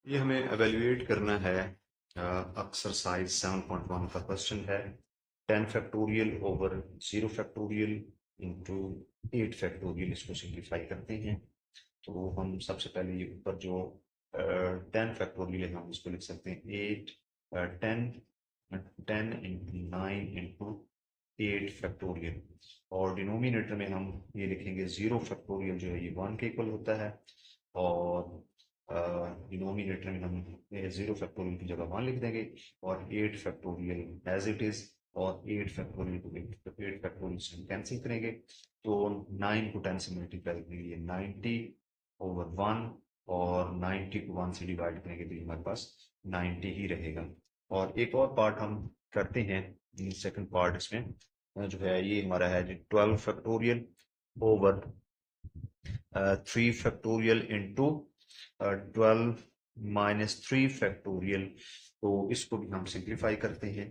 ये हमें एवेल्युएट करना है। एक्सरसाइज 7.1 का क्वेश्चन है 10 factorial over 0 factorial into 8 factorial. इसको सिंप्लीफाई करते हैं तो हम सबसे पहले ये ऊपर जो 10 फैक्टोरियल है हम इसको लिख सकते हैं 8 10 10 इंटू 9 इंटू 8 फैक्टोरियल। और डिनोमिनेटर में हम ये लिखेंगे 0 फैक्टोरियल जो है ये 1 के इक्वल होता है। और डिनोमिनेटर में हम 0 फैक्टोरियल की जगह 1 लिख देंगे और 8 फैक्टोरियल एज इट इज। और 8 फैक्टोरियल को 8 फैक्टोरियल से हम कैंसिल करेंगे तो 9 को 10 से मल्टीप्लाई करेंगे ये 90 ओवर 1। और 90 को 1 से डिवाइड करेंगे तो ये हमारे पास 90 ही रहेगा। और एक और पार्ट हम करते हैं सेकंड पार्ट इसमें जो है ये हमारा है जो 12 factorial over 3 factorial into 12 minus 3 factorial. तो इसको भी हम सिंप्लीफाई करते हैं।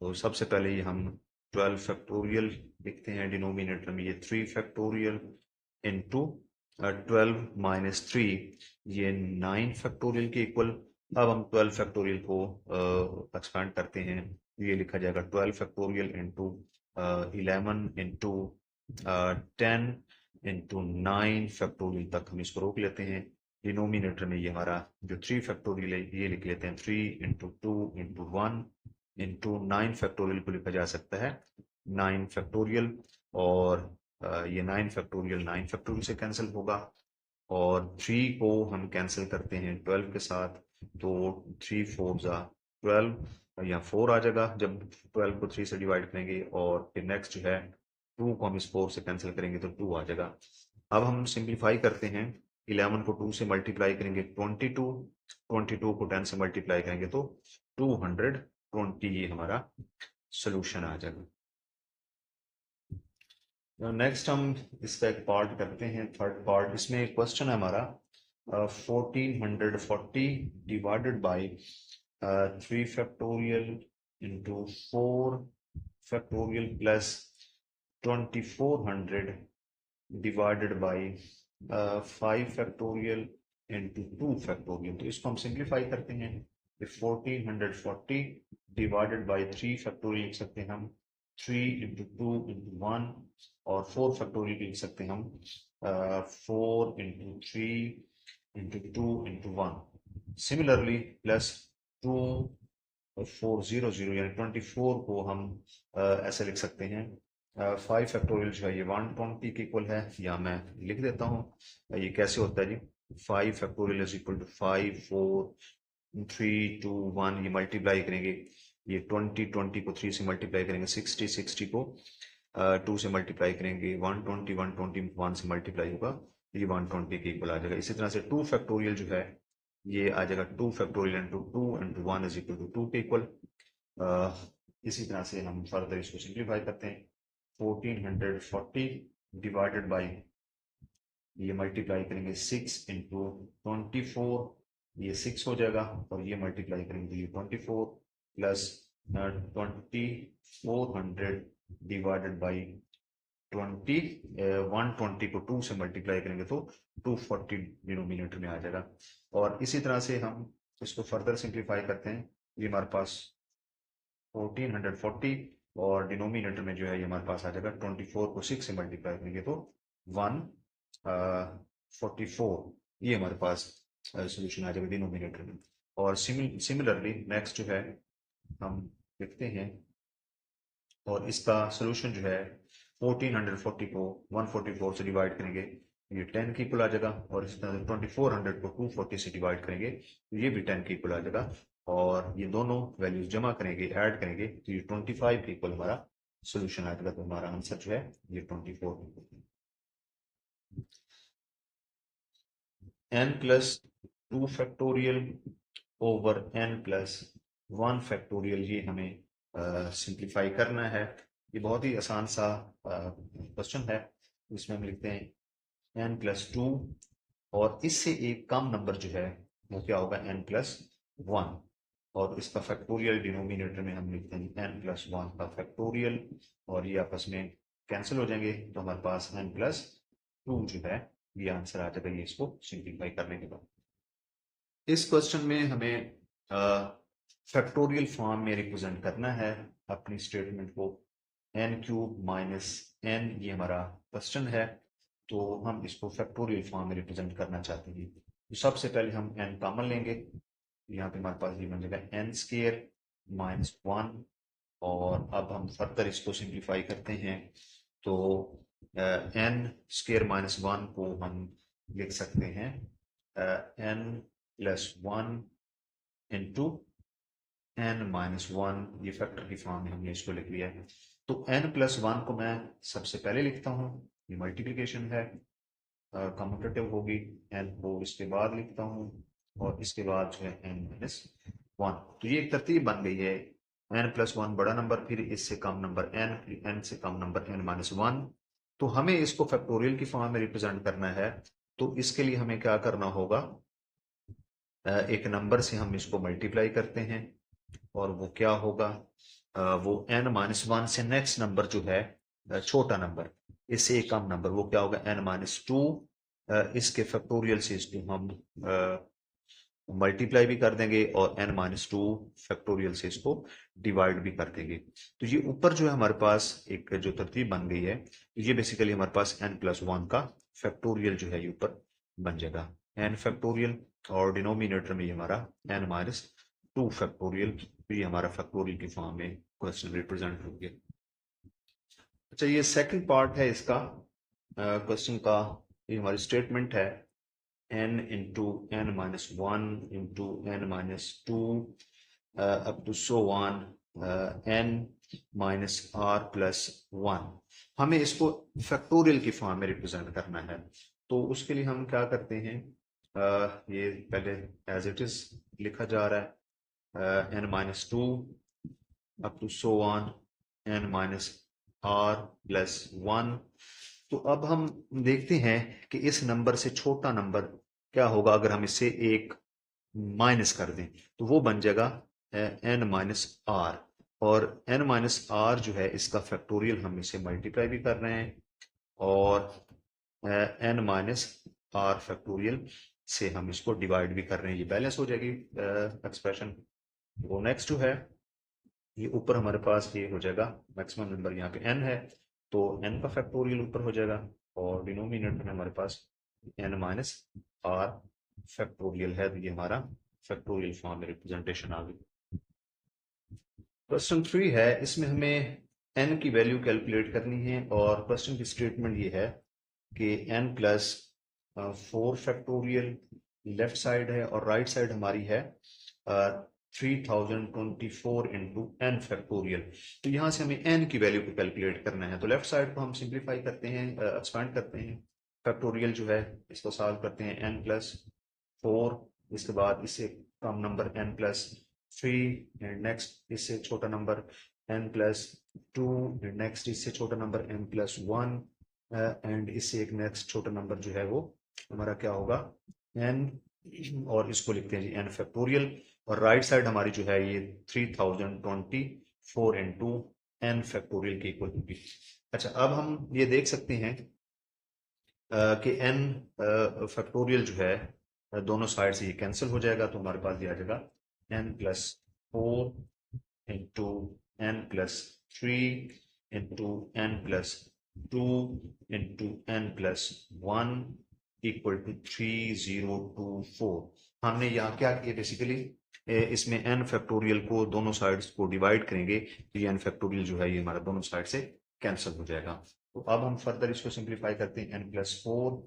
तो सबसे पहले ये हम 12 फैक्टोरियल लिखते हैं डिनोमिनेटर में ये 3 फैक्टोरियल इंटू 12 माइनस 3 ये 9 फैक्टोरियल के इक्वल। अब हम 12 फैक्टोरियल को एक्सपेंड करते हैं। ये लिखा जाएगा 12 factorial into 11 into 10 into 9 factorial तक हम इसको रोक लेते हैं। डिनोमिनेटर में ये हमारा जो 3 फैक्टोरियल है ये लिख लेते हैं 3 इंटू 2 इंटू 1 इंटू 9 फैक्टोरियल को लिखा जा सकता है 9 फैक्टोरियल। और ये 9 फैक्टोरियल 9 फैक्टोरियल से कैंसिल होगा। और 3 को हम कैंसिल करते हैं 12 के साथ तो 3 4 जा 12 या 4 आ जाएगा जब 12 को 3 से डिवाइड करेंगे। और फिर नेक्स्ट जो है 2 को हम इस 4 से कैंसिल करेंगे तो 2 आ जाएगा। अब हम सिंप्लीफाई करते हैं 11 को 2 से मल्टीप्लाई करेंगे 22 22 को 10 से मल्टीप्लाई करेंगे तो 220 ये हमारा सोल्यूशन आ जाएगा। नेक्स्ट हम इसका एक पार्ट करते हैं थर्ड पार्ट। इसमें एक क्वेश्चन है हमारा 1440 divided by 3 factorial into 4 factorial plus 2400 divided by 5 factorial into 2 factorial. तो इसको हम सिंप्लीफाई करते हैं। 1440 डिवाइडेड बाई 3 फैक्टोरियल लिख सकते हैं हम 3 इंटू 2 इंटू 1। और 4 फैक्टोरियल लिख सकते हैं हम 4 into 3 into 2 into 1। Similarly plus 2 400 यानी 24 को हम ऐसे लिख सकते हैं 5 फैक्टोरियल जो है ये 120 के इक्वल है या मैं लिख देता हूँ ये कैसे होता है जी। 5 फैक्टोरियल इज इक्वल टू 5 4 3 2 1 ये मल्टीप्लाई करेंगे ये 20 को 3 से मल्टीप्लाई करेंगे 60 को 2 से मल्टीप्लाई करेंगे 120 1 से मल्टीप्लाई होगा ये 120 के इक्वल आ जाएगा। इसी तरह से 2 फैक्टोरियल जो है ये आ जाएगा 2 factorial into 2 into 1 is equal to 2 के इक्वल। इसी तरह से हम फर्दर इसको सिंप्लीफाई करते हैं 1440 डिवाइडेड बाई ये मल्टीप्लाई करेंगे 6 इंटू 24 ये 6 हो जाएगा और ये मल्टीप्लाई करेंगे तो ये 24 प्लस 2400 डिवाइडेड बाई 120 को 2 से मल्टीप्लाई करेंगे तो 240 डिनोमिनेटर में आ जाएगा। और इसी तरह से हम इसको फर्दर सिंप्लीफाई करते हैं। ये हमारे पास 1440 और डिनोमिनेटर में जो है ये हमारे पास आ जाएगा 24 को 6 से मल्टीप्लाई करेंगे तो 144 ये हमारे पास सोल्यूशन आ जाएगा डिनोमिनेटर में। और सिमिलरली नेक्स्ट जो है हम लिखते हैं और इसका सोल्यूशन जो है 1440 को 144 से डिवाइड करेंगे ये 10 की इक्वल आ जाएगा। और इसी तरह 2400 को 240 से डिवाइड करेंगे तो ये भी 10 की इक्वल आ जाएगा। और ये दोनों वैल्यूज जमा करेंगे ऐड करेंगे तो ये 25 के इक्वल हमारा सोल्यूशन आ जाएगा। तो हमारा आंसर जो है ये 24 n plus 2 factorial over n plus 1 factorial ये हमें सिंप्लीफाई करना है। ये बहुत ही आसान सा क्वेश्चन है। इसमें हम लिखते हैं n प्लस 2 और इससे एक कम नंबर जो है वो क्या होगा n प्लस 1। और इसका फैक्टोरियल डिनोमिनेटर में हम लिखते हैं n प्लस 1 का फैक्टोरियल और ये आपस में कैंसिल हो जाएंगे तो हमारे पास n प्लस 2 जो है ये आंसर आ जाएगा ये इसको सिंप्लीफाई करने के बाद। इस क्वेश्चन में हमें फैक्टोरियल फॉर्म में रिप्रेजेंट करना है अपनी स्टेटमेंट को। n क्यूब माइनस n, ये हमारा क्वेश्चन है, तो हम इसको फैक्टोरियल फॉर्म में रिप्रेजेंट करना चाहते हैं। तो सबसे पहले हम n कॉमन लेंगे, यहाँ पे हमारे पास ये बन जाएगा n स्क्वायर माइनस 1, और अब हम फर्दर इसको सिंप्लीफाई करते हैं, तो n स्क्वायर माइनस 1 को हम लिख सकते हैं n plus 1 into n minus 1, ये फैक्टर की फॉर्म में हमने इसको लिख लिया है। तो n प्लस 1 को मैं सबसे पहले लिखता हूँ, ये मल्टीप्लिकेशन है, कम्यूटेटिव होगी, n को इसके बाद लिखता हूँ, और इसके बाद जो है n माइनस 1। तो ये एक तरतीब बन गई है, n प्लस 1 बड़ा नंबर, फिर इससे कम नंबर n, फिर n से कम नंबर n माइनस 1। तो हमें इसको फैक्टोरियल की फॉर्म में रिप्रेजेंट करना है, तो इसके लिए हमें क्या करना होगा, एक नंबर से हम इसको मल्टीप्लाई करते हैं, और वो क्या होगा, वो n माइनस 1 से नेक्स्ट नंबर जो है छोटा नंबर, इससे एक कम नंबर, वो क्या होगा n माइनस 2। इसके फैक्टोरियल से इसको हम मल्टीप्लाई भी कर देंगे, और n माइनस 2 फैक्टोरियल से इसको डिवाइड भी कर देंगे। तो ये ऊपर जो है हमारे पास एक जो तरतीब बन गई है, ये बेसिकली हमारे पास n प्लस 1 का फैक्टोरियल जो है ये ऊपर बन जाएगा n फैक्टोरियल, और डिनोमिनेटर में ये हमारा n माइनस 2 फैक्टोरियल, ये हमारा फैक्टोरियल की फॉर्म में क्वेश्चन रिप्रेजेंट हो गया। अच्छा, ये सेकंड पार्ट है इसका क्वेश्चन का, ये हमारी स्टेटमेंट है n into n minus 1 into n minus 2 up to so one n minus r plus 1। हमें इसको फैक्टोरियल की फॉर्म में रिप्रेजेंट करना है, तो उसके लिए हम क्या करते हैं, ये पहले एज इट इज लिखा जा रहा है, n minus 2 up to so one n minus r plus 1। तो अब हम देखते हैं कि इस नंबर से छोटा नंबर क्या होगा अगर हम इससे एक माइनस कर दें, तो वो बन जाएगा n माइनस आर, और n माइनस आर जो है इसका फैक्टोरियल हम इसे मल्टीप्लाई भी कर रहे हैं, और n माइनस आर फैक्टोरियल से हम इसको डिवाइड भी कर रहे हैं, ये बैलेंस हो जाएगी एक्सप्रेशन। वो नेक्स्ट जो है, ये ऊपर हमारे पास ये हो जाएगा, मैक्सिमम नंबर यहाँ पे n है, तो n का फैक्टोरियल ऊपर हो जाएगा, और डिनोमिनेटर में हमारे पास n माइनस आर फैक्टोरियल है, तो ये हमारा फैक्टोरियल फॉर्म में रिप्रेजेंटेशन आ गई। क्वेश्चन 3 है, इसमें हमें n की वैल्यू कैलकुलेट करनी है, और क्वेश्चन की स्टेटमेंट ये है कि n plus 4 factorial left side है, और राइट साइड हमारी है 3024 इंटू एन फैक्टोरियल। तो यहां से हमें n की वैल्यू को कैलकुलेट करना है, तो लेफ्ट साइड को हम सिंप्लीफाई करते हैं, एक्सपेंड करते हैं, फैक्टोरियल जो है इसको सॉल्व करते हैं, n प्लस 4, इसके बाद इससे कम number n plus 3, and next इससे छोटा number n plus 2, and next इससे छोटा नंबर n प्लस 1, एंड इससे एक नेक्स्ट छोटा नंबर जो है वो हमारा क्या होगा n, और इसको लिखते हैं जी n फैक्टोरियल, और राइट साइड हमारी जो है ये 3024 इंटू एन फैक्टोरियल के इक्वल होगी। अच्छा, अब हम ये देख सकते हैं कि एन फैक्टोरियल जो है दोनों साइड से ये कैंसिल हो जाएगा, तो हमारे पास ये आ जाएगा n plus 4 into n plus 3 into n plus 2 into n plus 1 equal to 3024। हमने यहाँ क्या किया, बेसिकली इसमें n फैक्टोरियल को दोनों साइड्स को डिवाइड करेंगे, तो ये n फैक्टोरियल जो है ये हमारा दोनों साइड से कैंसिल हो जाएगा। तो अब हम फर्दर इसको सिंप्लीफाई करते हैं, n plus 4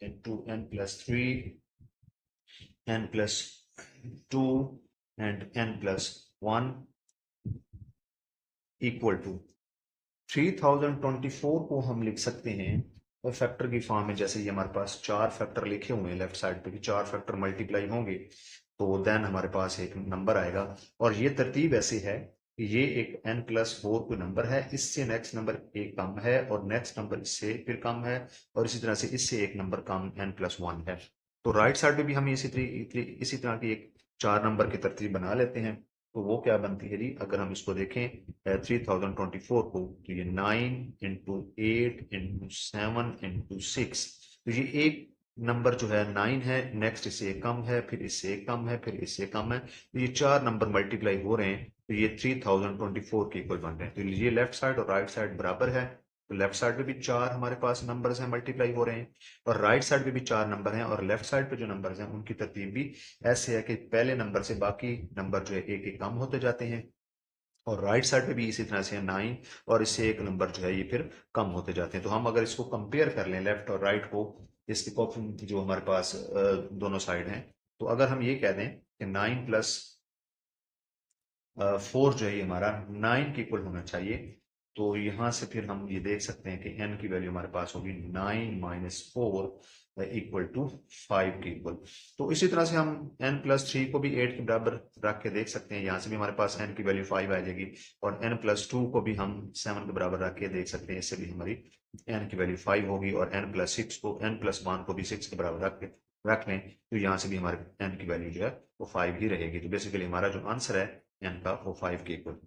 into n plus 3, n plus 2 and n plus 1 equal to 3024 को हम लिख सकते हैं और फैक्टर की फॉर्म में, जैसे ये हमारे पास चार फैक्टर लिखे हुए हैं लेफ्ट साइड पे कि चार फैक्टर मल्टीप्लाई होंगे, तो देन हमारे पास एक नंबर आएगा, और ये तरतीब ऐसी है कि ये एक n प्लस 4 कोई नंबर है, इससे नेक्स्ट नंबर एक कम है, और नेक्स्ट नंबर इससे फिर कम है, और इसी तरह से इससे एक नंबर कम n प्लस 1 है। तो राइट साइड पे भी हम इसी तरह की एक चार नंबर की तरतीब बना लेते हैं, तो वो क्या बनती है जी, अगर हम इसको देखें 3024 को, तो ये 9 इंटू 8 इंटू 7 इंटू 6, तो ये एक नंबर जो है 9 है, नेक्स्ट इससे कम है, फिर इससे कम है, फिर इससे कम है, तो ये चार नंबर मल्टीप्लाई हो रहे हैं, तो ये 3024 के इक्वल बन रहे हैं। तो ये लेफ्ट साइड और राइट साइड बराबर है, तो लेफ्ट साइड पे भी चार हमारे पास नंबर्स हैं मल्टीप्लाई हो रहे हैं, और राइट साइड पे भी चार नंबर हैं, और लेफ्ट साइड पे जो नंबर्स हैं उनकी तरतीब भी ऐसे है कि पहले नंबर से बाकी नंबर जो है एक एक कम होते जाते हैं, और राइट साइड पे भी इसी तरह से 9, और इससे एक नंबर जो है ये फिर कम होते जाते हैं। तो हम अगर इसको कंपेयर कर लें लेफ्ट और राइट को, इसके कोएफिशिएंट जो हमारे पास दोनों साइड हैं, तो अगर हम ये कह दें कि 9 प्लस 4 जो है ये हमारा 9 के इक्वल होना चाहिए, तो यहां से फिर हम ये देख सकते हैं कि n की वैल्यू हमारे पास होगी 9 माइनस 4 इक्वल टू 5 के इक्वल। तो इसी तरह से हम n प्लस 3 को भी 8 के बराबर रख के देख सकते हैं, यहाँ से भी हमारे पास n की वैल्यू 5 आ जाएगी, और n प्लस 2 को भी हम 7 के बराबर रख के देख सकते हैं, इससे भी हमारी n की वैल्यू 5 होगी, और n प्लस 6 को n प्लस 1 को भी 6 के बराबर रख लें, तो यहाँ से भी हमारे n की वैल्यू जो है वो 5 ही रहेगी। तो बेसिकली हमारा जो आंसर है n का वो 5 के इक्वल